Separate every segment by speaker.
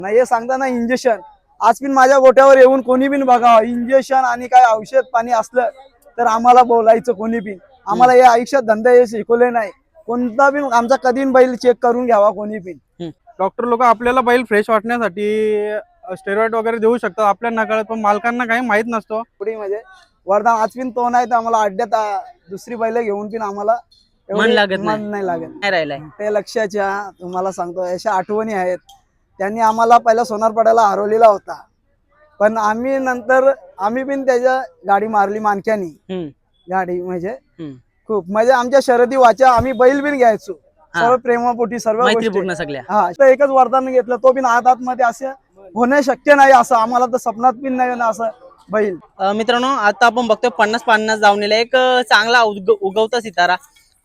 Speaker 1: नाही हे सांगता ना इंजेक्शन आज पण माझ्या गोट्यावर येऊन कोणी पण बघावं इंजेक्शन आणि काय औषध पाणी असलं तर आम्हाला बोलायचं कोणी पण आम्हाला या आयुष्यात धंदा हे शिकवले नाही कोणता पण आमचा कधी बैल चेक करून घ्यावा कोणी पण
Speaker 2: डॉक्टर लोक आपल्याला बैल फ्रेश वाटण्यासाठी स्टेरॉइड वगैरे देऊ शकतात आपल्या नकळत पण मालकांना काही माहित नसतो
Speaker 1: पुढे म्हणजे वरदान आज पण तो नाही तर आम्हाला अड्ड्यात दुसरी बैल घेऊन पण आम्हाला
Speaker 3: मन लागत
Speaker 1: मन नाही लागत
Speaker 3: नाही राहिलाय.
Speaker 1: ते लक्षाच्या तुम्हाला सांगतो अशा आठवणी आहेत त्यांनी आम्हाला पहिला सोनारपाड्याला हरवलेला होता पण आम्ही नंतर आम्ही पण त्याच्या गाडी मारली मानक्यानी गाडी म्हणजे खूप म्हणजे आमच्या शर्यती वाचा आम्ही बैल बिन घ्यायचो सर्व प्रेमापोटी सर्व
Speaker 3: मैत्रीपूर्ण सगळ्या.
Speaker 1: हा तर एकच वरदान घेतलं तो बिन आत मध्ये असं होणे शक्य नाही असं आम्हाला तर स्वप्नात पण नाही ना असं बैल
Speaker 3: मित्रांनो आता आपण बघतोय 50-50 धावणीला एक चांगला उगवता सितारा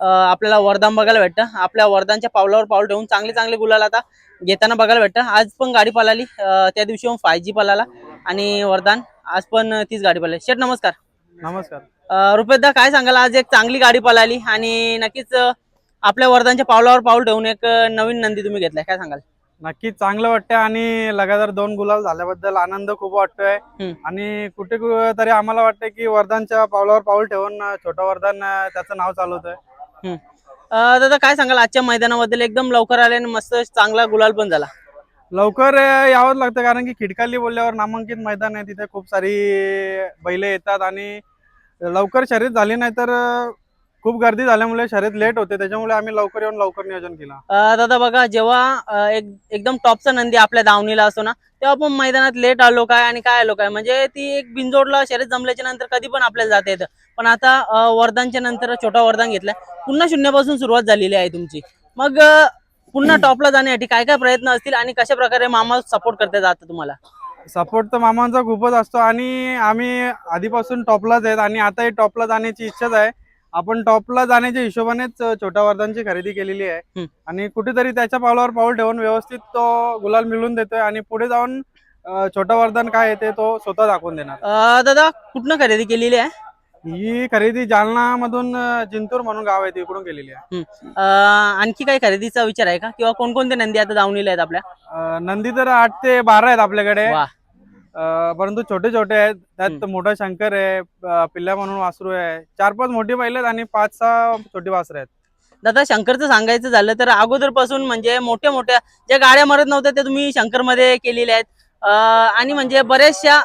Speaker 3: आपल्याला वरदान बघायला भेटतं आपल्या वरदानच्या पावलावर पाऊल ठेवून चांगले चांगले गुलाल आता घेताना बघायला भेटतं आज पण गाडी पळाली त्या दिवशी 5G पळाला आणि वरदान आज पण तीच गाडी पळाली. शेठ नमस्कार.
Speaker 2: नमस्कार.
Speaker 3: रुपेशदा काय सांगाल आज एक चांगली गाडी पळाली आणि नक्कीच आपल्या वरदानच्या पावलावर पाऊल ठेवून एक नवीन नंदी तुम्ही घेतलाय काय सांगाल?
Speaker 2: नक्कीच चांगलं वाटतंय आणि लगातार 2 गुलाल झाल्याबद्दल आनंद खूप वाटतोय आणि कुठे तरी आम्हाला वाटतंय की वरदानच्या पावलावर पाऊल ठेवून छोटा वरदान त्याचं नाव चालवतोय.
Speaker 3: दादा काय सांगाल आजच्या मैदानाबद्दल एकदम लवकर आले आणि मस्त चांगला गुलाल पण झाला.
Speaker 2: लवकर यावंच लागतं कारण की खिडकाली बोलल्यावर नामांकित मैदान आहे तिथे खूप सारी बैल येतात आणि लवकर शर्यत झाली नाही तर खूप गर्दी झाल्यामुळे शर्यत लेट होते त्याच्यामुळे आम्ही लवकर येऊन लवकर नियोजन केलं.
Speaker 3: दादा बघा जेव्हा एकदम टॉपचा नंदी आपल्या दावणीला असतो ना तेव्हा आपण मैदानात लेट आलो काय आणि काय आलो काय म्हणजे ती एक बिनजोडला शर्यत जमल्याच्या नंतर कधी पण आपल्याला जाता येतं पण आता वरदानच्या नंतर छोटा वरदान घेतलाय पुन्हा शून्यापासून सुरुवात झालेली आहे तुमची मग पुन्हा टॉपला जाण्यासाठी काय काय प्रयत्न असतील आणि कशा प्रकारे मामा सपोर्ट करते जातं तुम्हाला?
Speaker 2: सपोर्ट तर मामांचा खूपच असतो आणि आम्ही आधीपासून टॉपलाच आहेत आणि आताही टॉपला जाण्याची इच्छाच आहे. आपण टॉपला जाण्याच्या हिशोबानेच छोटा वरदानची खरेदी केलेली आहे आणि कुठेतरी त्याच्या पावलावर पाऊल ठेवून व्यवस्थित तो गुलाल मिळवून देतोय आणि पुढे जाऊन छोटा वरदान काय येते तो स्वतः दाखवून देणार.
Speaker 3: दादा कुठनं खरेदी केलेली आहे?
Speaker 2: ही खरेदी जालना मधून जिंतूर म्हणून गाव आहे तिकडून केलेली आहे.
Speaker 3: आणखी काही खरेदीचा विचार आहे का किंवा कोणकोणते नंदी आता दावणीला आहेत आपल्या?
Speaker 2: नंदी तर 8 ते 12 आहेत आपल्याकडे
Speaker 3: वा.
Speaker 2: परंतु छोटे छोटे आहेत त्यात मोठा शंकर आहे पिल्ला म्हणून वासरू आहे 4-5 मोठी बैल आहेत आणि 5-6 छोटी वासरं आहेत.
Speaker 3: दादा शंकरचं सांगायचं झालं तर अगोदरपासून म्हणजे मोठ्या मोठ्या ज्या गाड्या मरत नव्हत्या त्या तुम्ही शंकर मध्ये केलेल्या आहेत आणि म्हणजे बऱ्याचशा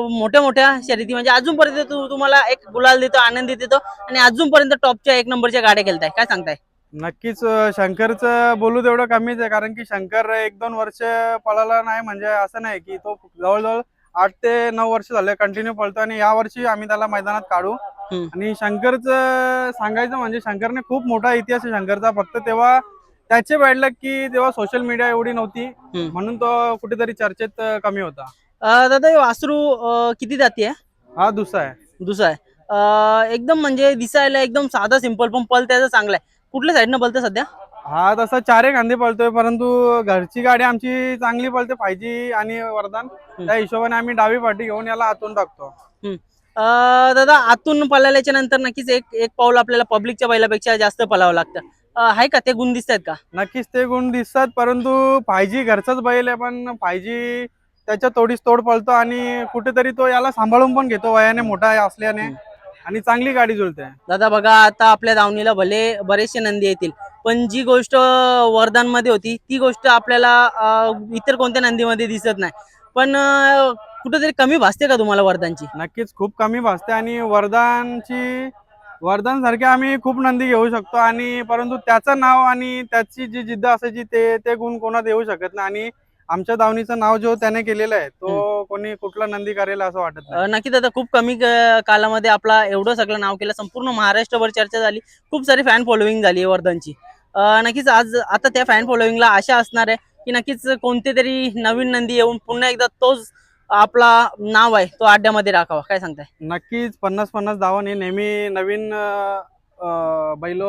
Speaker 3: मोठ्या मोठ्या शर्यती म्हणजे अजूनपर्यंत तुम्हाला एक गुलाल देतो आनंदी देतो आणि अजूनपर्यंत टॉपच्या 1 नंबरच्या गाड्या खेळताय काय सांगताय?
Speaker 2: नक्कीच शंकरचं बोलू तेवढं कमीच आहे कारण की शंकर 1-2 वर्ष पळाला नाही म्हणजे असं नाही की तो जवळजवळ 8 ते 9 वर्ष झाले कंटिन्यू पळतो आणि या वर्षी आम्ही त्याला मैदानात काढू. आणि शंकरचं सांगायचं म्हणजे शंकरने खूप मोठा इतिहास आहे शंकरचा फक्त तेव्हा त्याचे वाढलं की तेव्हा सोशल मीडिया एवढी नव्हती म्हणून तो कुठेतरी चर्चेत कमी होता.
Speaker 3: दादा वासरू किती जाती आहे?
Speaker 2: हा दुसरा
Speaker 3: आहे एकदम म्हणजे दिसायला एकदम साधा सिंपल पण पळत्याचं चांगलं आहे. कुठल्या साईडनं पळतं सध्या?
Speaker 2: हा तसा 4 खांदे पळतोय परंतु घरची गाडी आमची चांगली पळते 5G आणि वरदान त्या हिशोबाने आम्ही डावी पाठी घेऊन याला आतून टाकतो.
Speaker 3: दादा आतून पळाल्याच्या नंतर नक्कीच एक पाऊल आपल्याला पब्लिकच्या बैलापेक्षा जास्त पळावं लागतं आहे का ते गुण दिसत आहेत का?
Speaker 2: नक्कीच ते गुण दिसतात परंतु 5G घरचाच बैल आहे पण 5G त्याच्या तोडीस तोड पळतो आणि कुठेतरी तो याला सांभाळून पण घेतो वयाने मोठा असल्याने आणि चांगली गाडी जुळते.
Speaker 3: दादा बघा आता आपल्या दावणीला भले बरेचसे नंदी येतील पण जी गोष्ट वरदान मध्ये होती ती गोष्ट आपल्याला इतर कोणत्या नंदीमध्ये दिसत नाही पण कुठेतरी कमी भासते का तुम्हाला वरदानची?
Speaker 2: नक्कीच खूप कमी भासते आणि वरदान सारखे आम्ही खूप नंदी घेऊ शकतो आणि परंतु त्याचं नाव आणि त्याची जी जिद्द असायची ते गुण कोणात येऊ शकत नाही आणि आमच्या दावणीचं नाव जो त्याने केलेलं आहे तो कोणी कुठला नंदी करेल असं वाटत नाही.
Speaker 3: नक्कीच आता खूप कमी कालामध्ये आपला एवढं सगळं नाव केलं संपूर्ण महाराष्ट्रभर चर्चा झाली खूप सारी फॅन फॉलोईंग झाली वरदानची. नक्कीच आज आता त्या फॅन फॉलोईंगला आशा असणार आहे की नक्कीच कोणते तरी नवीन नंदी येऊन पुन्हा एकदा तोच आपला नाव आहे तो आड्यामध्ये राखावा काय सांगताय?
Speaker 2: नक्कीच 50-50 धावांनी नेहमी नवीन बैल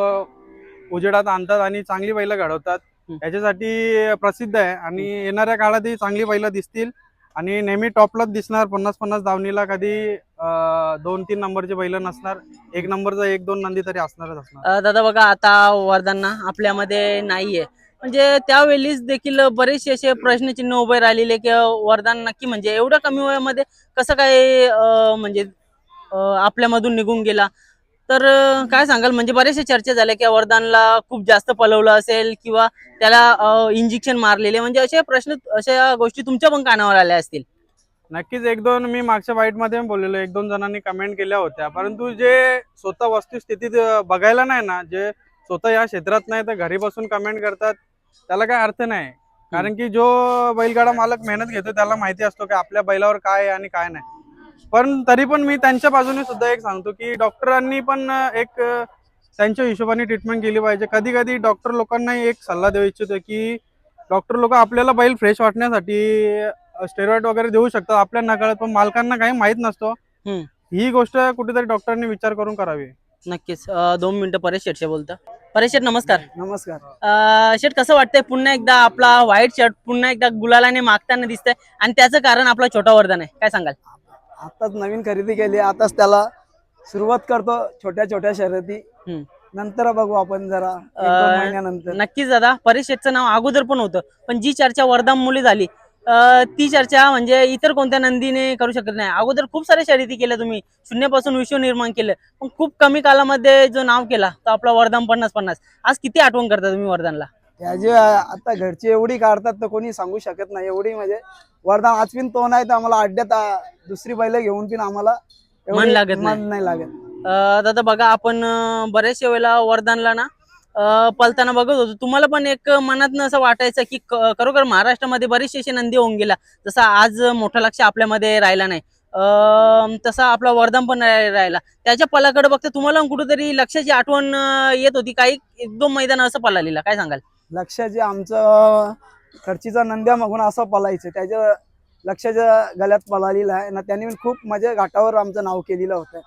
Speaker 2: उजेडात आणतात आणि चांगली बैल घडवतात याच्यासाठी प्रसिद्ध आहे आणि येणाऱ्या काळातही चांगली बैल दिसतील आणि नेहमी टॉपलाच दिसणार. 50-50 धावणीला कधी 2-3 नंबरचे बैल नसणार 1 नंबरचा 1-2 नंदी तरी असणारच असणार.
Speaker 3: दादा बघा आता वरदान आपल्यामध्ये नाहीये म्हणजे त्यावेळीच देखील बरेचसे असे प्रश्नचिन्ह उभे राहिलेले की वरदान नक्की म्हणजे एवढ्या कमी वयामध्ये कसं काय म्हणजे आपल्यामधून निघून गेला. तर काय सांगाल म्हणजे बरेचसे चर्चा झाल्या की वरदानला खूप जास्त पलवलं असेल किंवा त्याला इंजेक्शन मारलेले म्हणजे असे प्रश्न अशा गोष्टी तुमच्या पण कानावर आल्या असतील.
Speaker 2: नक्कीच एक दोन मी मागच्या बाईट मध्ये पण बोललेलो, एक दोन जणांनी कमेंट केल्या होत्या, परंतु जे स्वतः वस्तुस्थितीत बघायला नाही ना, जे स्वतः या क्षेत्रात नाही तर घरी बसून कमेंट करतात, त्याला काय अर्थ नाही. कारण की जो बैलगाडा मालक मेहनत घेतो त्याला माहिती असतो की आपल्या बैलावर काय आहे आणि काय नाही. पण तरी पण मी त्यांच्या बाजूने सुद्धा एक सांगतो की डॉक्टरांनी पण एक त्यांच्या हिशोबाने ट्रीटमेंट केली पाहिजे. कधी कधी डॉक्टर लोकांनाही एक सल्ला देऊ इच्छितो की डॉक्टर लोक आपल्याला बैल फ्रेश वाटण्यासाठी स्टेरॉइड वगैरे देऊ शकतात आपल्या नकळत, पण मालकांना काही माहित नसतो.
Speaker 3: हम्म.
Speaker 2: ही गोष्ट कुठेतरी डॉक्टरांनी विचार करून करावी.
Speaker 3: नक्कीच 2 मिनिटं परेश शेटशी बोलता. परेश शेट नमस्कार.
Speaker 1: नमस्कार.
Speaker 3: शेट कसं वाटतंय पुन्हा एकदा आपला व्हाईट शर्ट पुन्हा एकदा गुलालाने मागताना दिसतंय आणि त्याचं कारण आपला छोटा वरदान आहे, काय सांगाल?
Speaker 1: आताच नवीन खरेदी केली, आताच त्याला सुरुवात करतो छोट्या छोट्या शर्यती.
Speaker 3: हम्म.
Speaker 1: नंतर बघू आपण जरा 1-2 महिन्यानंतर.
Speaker 3: नक्कीच दादा, परेश शेटचं नाव अगोदर पण होतं, पण जी चर्चा वरदान मुली झाली ती चर्चा म्हणजे इतर कोणत्या नंदीने करू शकत नाही. अगोदर खूप साऱ्या शर्यती केल्या तुम्ही, शून्यापासून विश्व निर्माण केलं, पण खूप कमी कालामध्ये जो नाव केला तो आपला वरदान 50-50. आज किती आठवण करता तुम्ही वरदानला?
Speaker 1: त्याचे आता घरची एवढी काढतात तर कोणी सांगू शकत नाही. एवढी म्हणजे वरदान आज पिन तो नाही तर आम्हाला अड्ड्यात दुसरी बैल घेऊन पिन आम्हाला
Speaker 3: मन लागत
Speaker 1: मन नाही लागत.
Speaker 3: दादा बघा आपण बऱ्याचशा वेळेला वरदानला ना पलताना बघत होतो, तुम्हाला पण एक मनात असं वाटायचं की खरोखर महाराष्ट्रामध्ये बरेचसे असे नंदी होऊन गेला, जसा आज मोठा लक्ष आपल्यामध्ये राहिला नाही तसा आपला वरदान पण राहिला. त्याच्या पलाकडे बघता तुम्हाला कुठेतरी लक्षाची आठवण येत होती, काही 1-2 मैदान असं पळालेला, काय सांगाल?
Speaker 1: लक्षाचे आमचं खर्चीचा नंद्या मागून असं पलायचं, त्याच्या लक्षाच्या गळ्यात पळालेला आहे ना. त्यांनी पण खूप म्हणजे घाटावर आमचं नाव केलेलं होतं.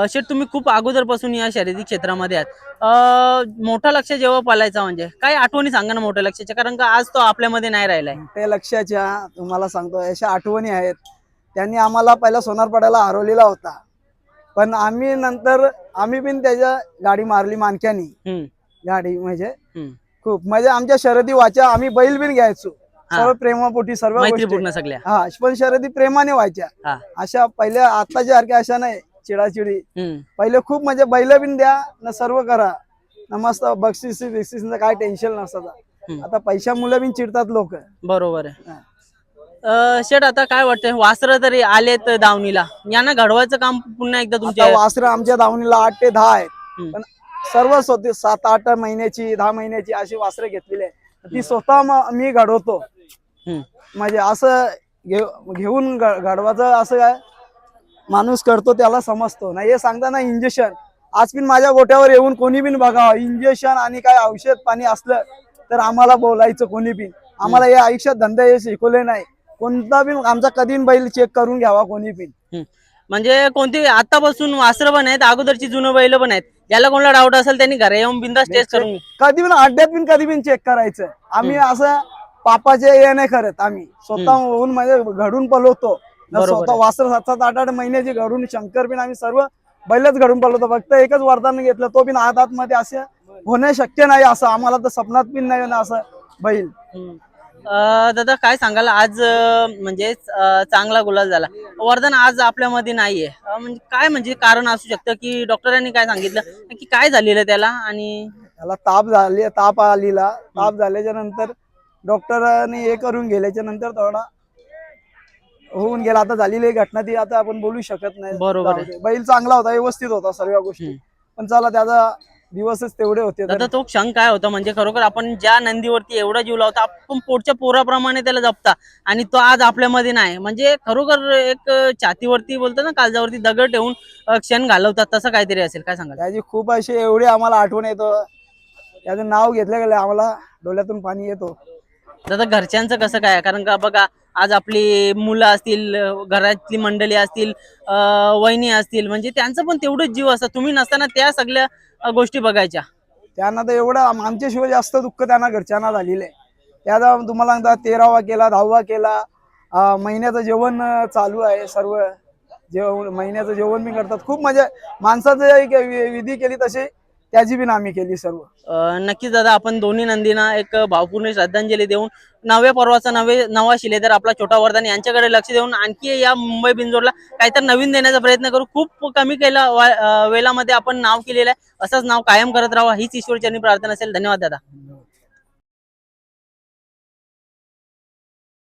Speaker 3: शेठ तुम्ही खूप अगोदरपासून या शर्यती क्षेत्रामध्ये आहात. मोठा लक्ष जेव्हा पालायचा म्हणजे काय आठवणी सांगा ना मोठ्या लक्षाच्या, कारण का आज तो आपल्यामध्ये नाही राहिलाय.
Speaker 1: ते लक्षाच्या तुम्हाला सांगतो अशा आठवणी आहेत. त्यांनी आम्हाला पहिला सोनारपाड्याला हरवलेला होता, पण आम्ही पण त्याच्या गाडी मारली मानक्यानी. गाडी म्हणजे खूप म्हणजे आमच्या शर्यती व्हायच्या, आम्ही बैल बिन घ्यायचो सर्व प्रेमापोटी, सर्व
Speaker 3: मैत्रीपूर्ण सगळ्या.
Speaker 1: हा, पण शर्यती प्रेमाने व्हायच्या. अशा पहिल्या आताच्या सारख्या अशा नाही चिडाचिडी. पहिले खूप म्हणजे बैल बिन द्या ना, सर्व करा ना, मस्त बक्षीस बिक्षीस काय टेन्शन नसतं. आता पैशा मुलं बिन चिडतात लोक.
Speaker 3: बरोबर आहे. शेठ आता काय वाटतंय, वासर तरी आलेत दावणीला, यांना घडवायचं काम पुन्हा एकदा तुमच्या
Speaker 1: वासरं आमच्या दावणीला 8 ते 10 आहेत, पण सर्वच होते 7-8 महिन्याची 10 महिन्याची अशी वासरं घेतलेली आहे. ती स्वतः मी घडवतो. म्हणजे असं घेऊन घडवायचं असं काय माणूस करतो त्याला समजतो नाही. हे सांगताना इंजेक्शन आज पण माझ्या गोट्यावर येऊन कोणी बिन बघावं, इंजेक्शन आणि काय औषध पाणी असलं तर आम्हाला बोलायचं. कोणी बिन आम्हाला या आयुष्यात धंदे हे शिकवले नाही. कोणता बिन आमचा कधी बैल चेक करून घ्यावा कोणी बिन.
Speaker 3: म्हणजे कोणती आतापासून वासरं पण आहेत, अगोदरची जुनं बैल पण आहेत, ज्याला कोणाला डाऊट असेल त्यांनी घरी येऊन बिंदास टेस्ट करून
Speaker 1: कधी बिन अड्ड्यात बिन कधी बिन चेक करायचं. आम्ही असं पापाचे हे नाही करत, आम्ही स्वतः होऊन म्हणजे घडून पलवतो. स्वतः वासर 7-8 महिन्याची घडून शंकर बिन आम्ही सर्व बैलच घडून पलवतो. फक्त एकच वरदान घेतलं, तो बिन हातात मध्ये असं होणे शक्य नाही. असं आम्हाला तर स्वप्नात बिन नाही ना असं बैल.
Speaker 3: दादा काय सांगाल आज म्हणजे चांगला गुलाल झाला, वरदान आज आपल्यामध्ये नाहीये, म्हणजे काय म्हणजे कारण असू शकतं की डॉक्टरांनी काय सांगितलं की काय झालेलं त्याला? आणि
Speaker 1: त्याला ताप आलेला. ताप झाल्याच्या नंतर डॉक्टरांनी हे करून गेल्याच्या नंतर थोडा होऊन गेला. आता झालेली घटना ती आता आपण बोलू शकत नाही.
Speaker 3: बरोबर.
Speaker 1: बैल चांगला होता, व्यवस्थित होता सर्व गोष्टी, पण चला त्याचा दिवसच तेवढे होते.
Speaker 3: दादा तो क्षण काय होता म्हणजे खरोखर आपण ज्या नंदीवरती एवढा जीव लावता, आपण पोटच्या पोराप्रमाणे त्याला जपता आणि तो आज आपल्यामध्ये नाही, म्हणजे खरोखर एक छातीवरती बोलतो ना, काळजावरती दगड ठेवून क्षण घालवतात, तसं काहीतरी असेल, काय सांगाल?
Speaker 1: त्याची खूप अशी एवढी आम्हाला आठवण येतो. त्याचं नाव घेतलं गेलं आम्हाला डोळ्यातून पाणी येतो.
Speaker 3: दादा घरच्यांचं कसं काय, कारण का बघा आज आपली मुलं असतील, घरातली मंडळी असतील, वहिनी असतील, म्हणजे त्यांचं पण तेवढंच जीव असतं, तुम्ही नसताना त्या सगळ्या गोष्टी बघायच्या.
Speaker 1: त्यांना तर एवढं आमच्याशिवाय जास्त दुःख त्यांना घरच्यांना झालेलं आहे. त्याचा तुम्हाला सांगता 13वा केला, 10वा केला. महिन्याचं जेवण चालू आहे, सर्व महिन्याचं जेवण मी करतात. खूप म्हणजे माणसाचं एक विधी केली तशी त्याची बिन आम्ही केली सर्व.
Speaker 3: नक्कीच दादा, आपण दोन्ही नंदींना एक भावपूर्ण श्रद्धांजली देऊन नव्या पर्वाचा नवा शिलेदार आपला छोटा वरदान यांच्याकडे लक्ष देऊन आणखी या मुंबई बिनजोडला काहीतरी नवीन देण्याचा प्रयत्न करू. खूप कमी वेळामध्ये आपण नाव केलेलं आहे, असंच नाव कायम करत राहावं हीच ईश्वरचरणी प्रार्थना असेल. धन्यवाद दादा.